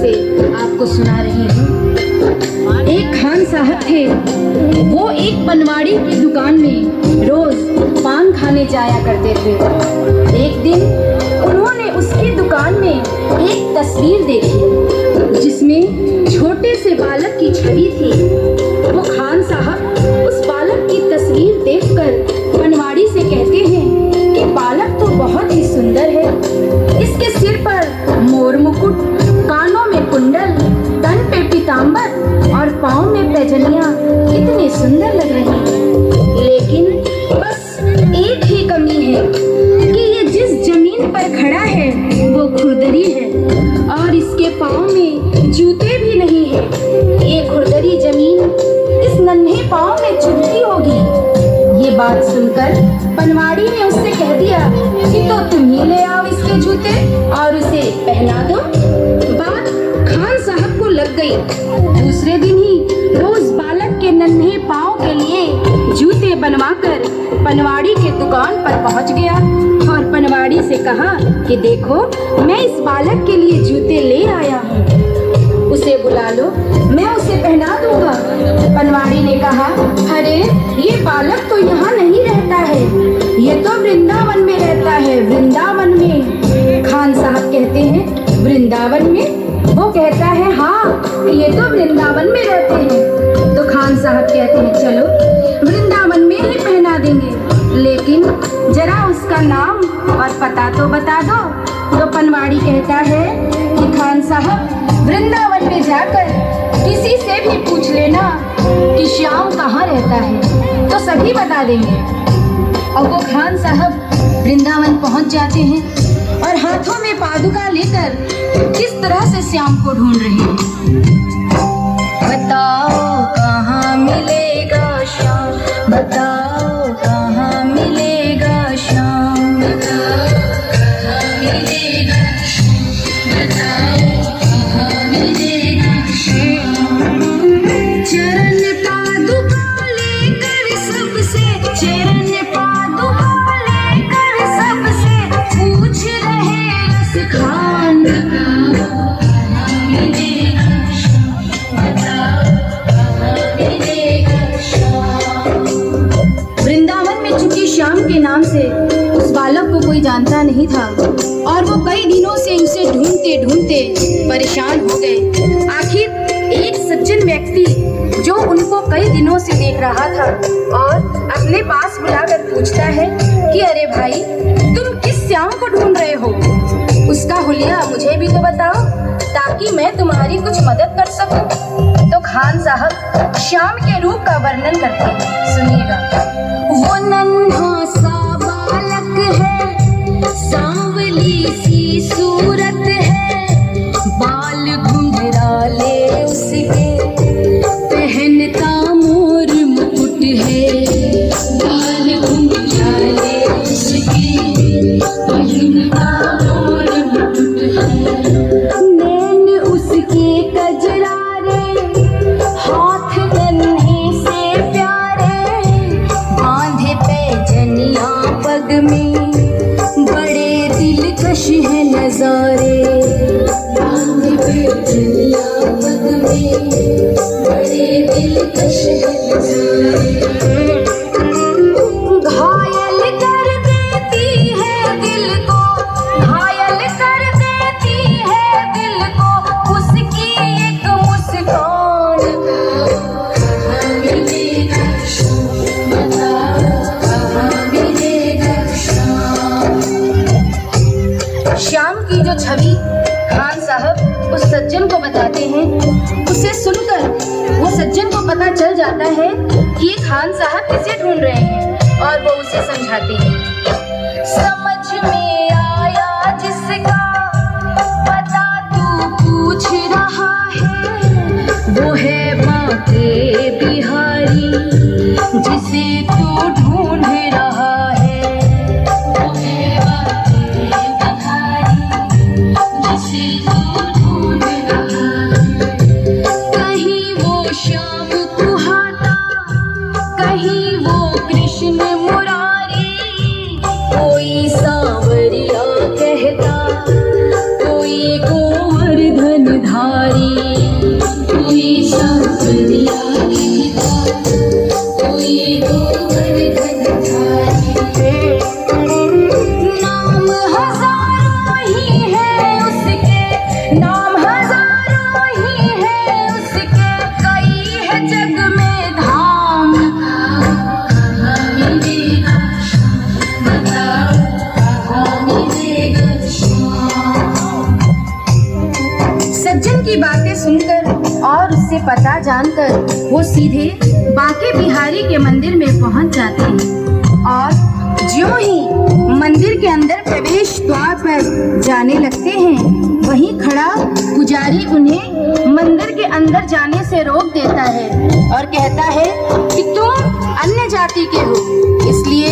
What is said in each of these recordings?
से आपको सुना रही हूँ। एक खान साहब थे, वो एक बनवाड़ी की दुकान में रोज पान खाने जाया करते थे। एक दिन उन्होंने उसकी दुकान में एक तस्वीर देखी जिसमें छोटे से बालक की छवि थी। वो खान साहब उस बालक की तस्वीर देखकर बनवाड़ी से कहते हैं कि बालक तो बहुत ही सुंदर है। इसके सिर पर मोर मुकुट, कानों में कुंडल, तन पे पीतांबर और पाँव में पैजनियां कितनी सुंदर लग रही हैं। लेकिन बस एक ही कमी है कि ये जिस जमीन पर खड़ा है वो खुरदरी है और इसके पाँव में जूते भी नहीं है। ये खुरदरी जमीन इस नन्हे पाँव में चुभती होगी। ये बात सुनकर बनवाड़ी ने उससे कह दिया कि तो तुम ही ले आओ इसके जूते और उसे पहना दो। बात खान साहब को लग गई। दूसरे दिन ही वो उस बालक के नन्हे पाँव के लिए जूते बनवाकर बनवाड़ी के दुकान पर पहुंच गया और बनवाड़ी से कहा कि देखो, मैं इस बालक के लिए जूते ले आया हूँ, उसे बुला लो, मैं उसे पहना दूंगा। बनवाड़ी ने कहा, अरे ये बालक तो यहाँ नहीं रहता है, ये तो वृंदावन में रहता है। वृंदावन में? खान साहब कहते हैं, वृंदावन में? वो कहता है, हाँ ये तो वृंदावन में रहते हैं। तो खान साहब कहते हैं, चलो वृंदावन में ही पहना देंगे, लेकिन जरा उसका नाम और पता तो बता दो। तो बनवाड़ी कहता है कि खान साहब वृंदावन में जाकर किसी से भी पूछ लेना कि श्याम कहाँ रहता है, तो सभी बता देंगे। और वो खान साहब वृंदावन पहुंच जाते हैं और हाथों में पादुका लेकर किस तरह से श्याम को ढूंढ रहे हैं। बताओ कहाँ मिलेगा श्याम, बताओ कहाँ मिलेगा श्याम, बताओ कहाँ मिलेगा श्याम, बताओ कहाँ मिलेगा श्याम। चरण पादुका लेकर सबसे, चरण पादुका लेकर सबसे पूछ रहे रस खान, बताओ कहाँ मिलेगा श्याम, बताओ कहाँ मिलेगा श्याम। वृंदावन में चूंकि श्याम के नाम से उस बालक को कोई जानता नहीं था और वो कई दिनों से उसे ढूंढते ढूंढते परेशान हो गए। आखिर एक सज्जन व्यक्ति जो उनको कई दिनों से देख रहा था और अपने पास बुलाकर पूछता है कि अरे भाई, तुम किस श्याम को ढूंढ रहे हो? उसका हुलिया मुझे भी तो बताओ ताकि मैं तुम्हारी कुछ मदद कर सकूं। तो खान साहब श्याम के रूप का वर्णन करते हैं, सुनिएगा। वो नन्हा सा बालक है, सांवली सी सूरत है, बाल घुंघराले उसके, पहनता मोर मुकुट है, बाल घुंघराले उसके, पहनता मोर मुकुट है, नैन उसके कजरारे, हाथ नन्हे से प्यारे, बांधे पैजनियां पग में, बड़े दिलकश है नजारे, बांधे पैजनियां पग में, बड़े दिलकश है नजारे। घायल कर देती है दिल को, घायल कर देती है दिल को उसकी एक मुस्कान, कहाँ मिलेगा श्याम, बताओ कहाँ मिलेगा श्याम। श्याम की जो छवि खान साहब उस सज्जन को बताते हैं, उसे सुनकर वो सज्जन को पता चल जाता है कि ये खान साहब किसे ढूंढ रहे हैं और वो उसे समझाते हैं। समझ में आया जिसका पता तू पूछ रहा है, वो है बांके बिहारी जिसे तू ढूंढ रहा है, वो है बांके बिहारी जिसे तू ढूंढ रहा है। कहीं वो श्याम कुहाता, कहीं वो कृष्ण मुरारी, कोई धारी। कोई सांवरिया कहता, कोई गोवर्धन धारी। नाम हजारों ही है उसके, नाम हजारों ही है उसके, कई है जग में धाम। कहाँ मिलेगा बताओ, कहाँ मिलेगा सज्जन की बातें सुनकर और उससे पता जानकर वो सीधे बांके बिहारी के मंदिर में पहुंच जाते हैं और ज्यों ही मंदिर के अंदर प्रवेश द्वार पर जाने लगते हैं, वहीं खड़ा पुजारी उन्हें मंदिर के अंदर जाने से रोक देता है और कहता है कि तुम अन्य जाति के हो, इसलिए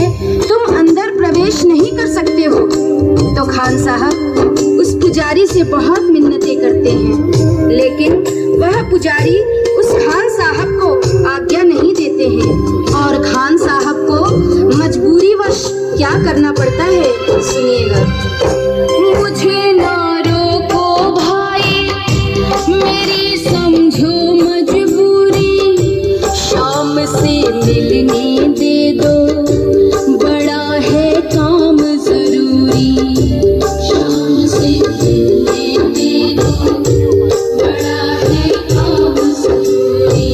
तुम अंदर प्रवेश नहीं कर सकते हो। तो खान साहब उस पुजारी से बहुत मिन्नतें करते हैं, लेकिन वह पुजारी उस खान साहब को आज्ञा नहीं देते हैं और खान साहब को मजबूरीवश क्या करना पड़ता है सुनिएगा। मुझे ना रोको भाई, मेरी समझो मजबूरी, शाम से मिलने दे दो, बड़ा है काम जरूरी। शाम से मिलने दे दो, बड़ा है काम जरूरी।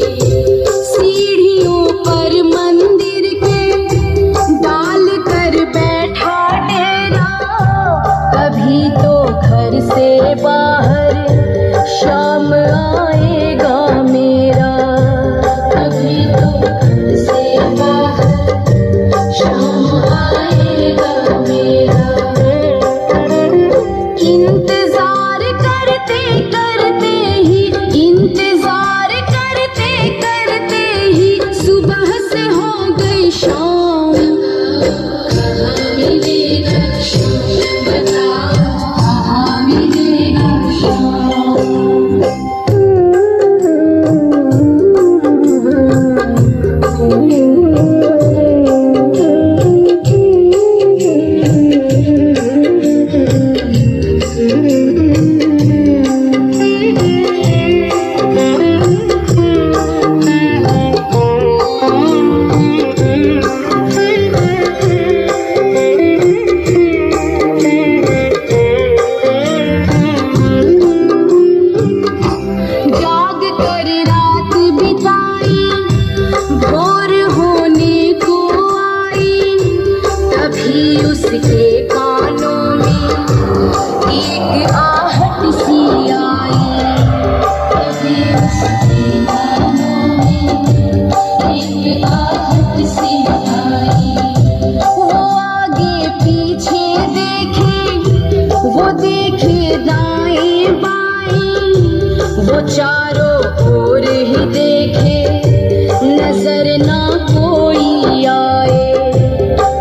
सीढ़ियों पर मंदिर के डाल कर बैठा डेरा, कभी तो घर से बाहर शाम आएगा मेरा। कभी तो घर से बाहर शाम आएगा मेरा। इंतजार करते करते ही, इंतजार करते करते ही सुबह से हो गई शाम। कहाँ मिलेगा शाम बताओ, कहाँ मिलेगा जाग कर रात बिताई, भोर होने को आई, तभी उसके कानों में एक आहट सी आई। तभी उसके कानों में एक आहट सी आई। वो आगे पीछे देखे, वो देखे दाएं बाएं, वो चारों ओर ही देखे, नजर ना कोई आए।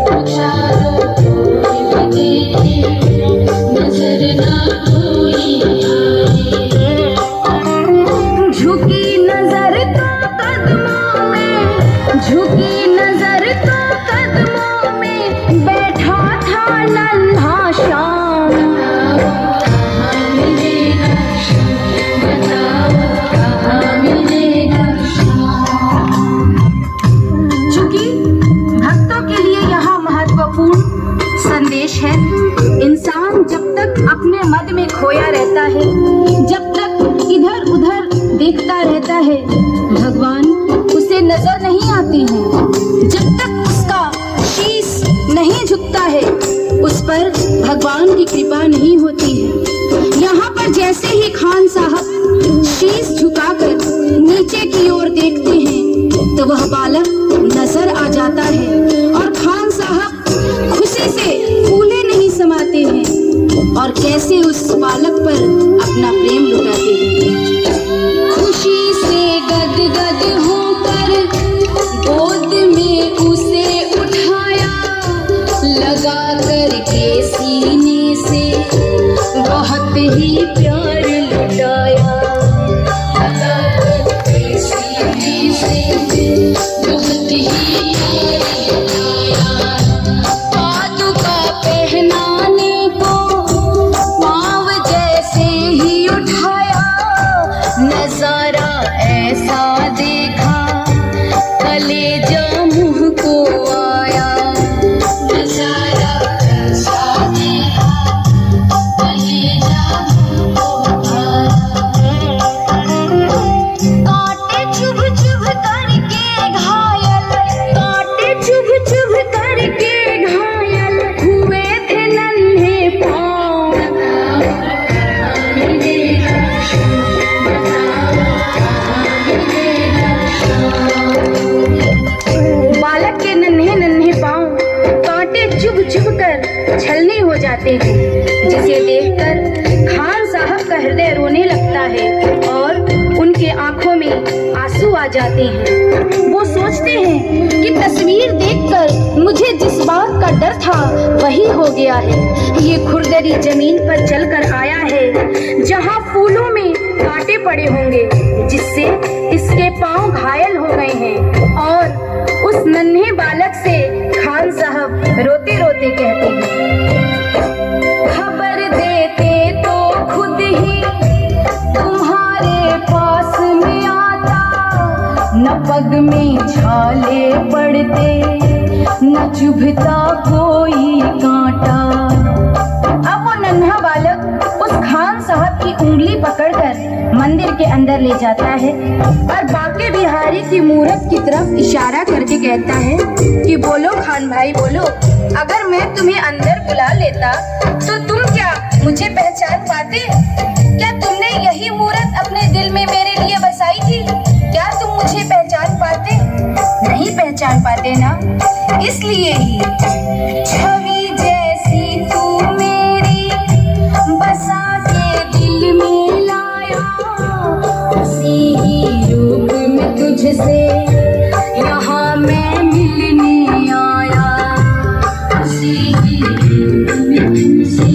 वो चारों ओर ही देखे, नजर ना कोई आए। झुकी नजर तो कदमों में, झुकी नजर तो कदमों में, बैठा था नन्हा श्याम। कहाँ मिलेगा शाम बताओ, कहाँ मिलेगा शाम। नजारा ऐसा देखा, कलेजा मुँह को आया। नजारा ऐसा देखा, कलेजा मुँह को आया। कांटे चुभ चुभ करके घायल, कांटे चुभ चुभ करके घायल हुए थे नन्हे पाँव। बालक के नन्हे नन्हे पाँव कांटे चुभ चुभ कर छलनी हो जाते हैं, जिसे देखकर खान साहब का हृदय रोने लगता है और उनके आंखों में आंसू आ जाते हैं। वो सोचते हैं कि तस्वीर देखकर मुझे जिस बात का डर था वही हो गया है। ये खुरदरी जमीन पर चलकर आया है जहाँ फूलों में कांटे पड़े होंगे, जिससे इसके पांव घायल हो गए हैं। और उस नन्हे बालक से खान साहब रोते रोते कहते हैं, खबर देते तो खुद ही तुम्हारे पास में आता, न पग में छाले पड़ते न चुभता कोई कांटा। अब वो नन्हा बालक उस खान साहब की उंगली पकड़कर मंदिर के अंदर ले जाता है और बाके बिहारी की मूरत की तरफ इशारा करके कहता है कि बोलो खान भाई बोलो, अगर मैं तुम्हें अंदर बुला लेता तो तुम क्या मुझे पहचान पाते? क्या तुमने यही मूरत अपने दिल में मेरे लिए बसाई थी? क्या तुम मुझे पहचान पाते? नहीं पहचान पाते ना, इसलिए ही छवि जैसी तू मेरी बसा के दिल में लाया, उसी ही रूप में तुझसे यहाँ मैं मिलने आया। उसी ही रूप में तुझसे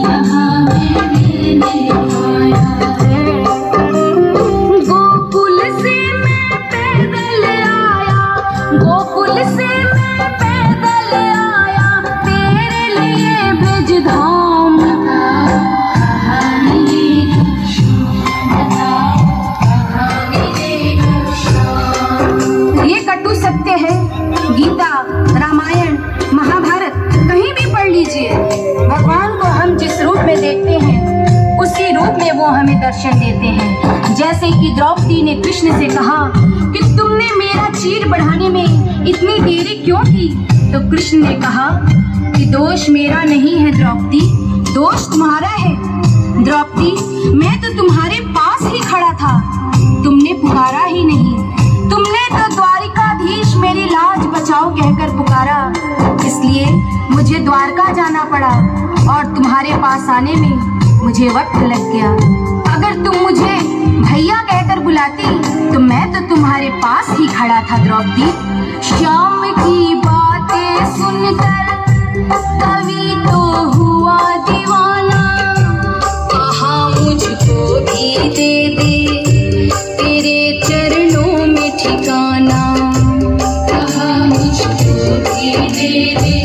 यहाँ मैं मिलने आया। गोकुल से मैं पैदल आया, गोकुल से मैं पैदल आया, तेरे लिए ब्रजधाम। ये कटु सत्य है, गीता, रामायण, महाभारत कहीं भी पढ़ लीजिए। भगवान को हम जिस रूप में देखते हैं उसी रूप में वो हमें दर्शन देते हैं। जैसे कि द्रौपदी ने कृष्ण से कहा कि तुमने मेरा चीर बढ़ाने में इतनी देरी क्यों की, तो कृष्ण ने कहा कि दोष मेरा नहीं है द्रौपदी, दोष तुम्हारा है। द्रौपदी, मैं तो तुम्हारे पास ही खड़ा था, तुमने पुकारा ही नहीं। तुमने तो द्वारिकाधीश मेरी लाज बचाओ कहकर पुकारा, इसलिए मुझे द्वारका जाना पड़ा और तुम्हारे पास आने में मुझे वक्त लग गया। अगर तुम मुझे भैया कहकर बुलाती तो मैं तो तुम्हारे पास ही खड़ा था द्रौपदी। श्याम की बातें सुनकर कवि तो हुआ दीवाना, कहा मुझको भी दे दे तेरे चरणों में ठिकाना, कहा मुझको भी दे दे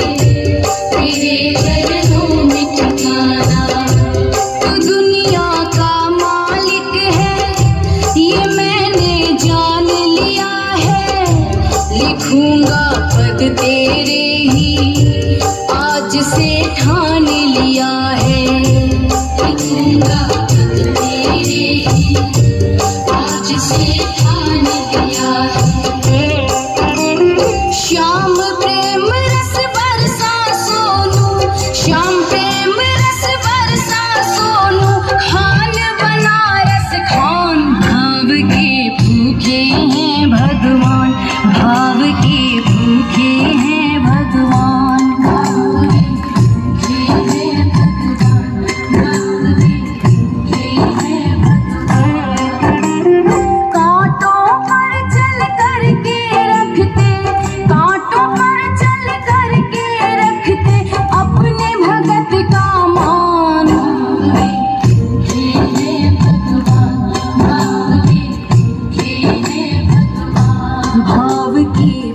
तेरे चरणों में ठिकाना। तू दुनिया का मालिक है ये मैंने जान लिया है, लिखूंगा पद तेरे ही आज से ठान लिया है, लिखूंगा पद तेरे ही आज से ठान लिया है। श्याम प्रेम रस बरसा सोनू, श्याम प्रेम रस बरसा सोनू, खान बनारस खान। भाव के भूखे हैं भगवान, भाव के भूखे हैं भगवान, भाव के भूखे हैं भगवान, भाव के भूखे हैं भगवान। कांटों पर चल करके रखते, कांटों पर चल करके रखते अपने भगत का मान। भाव के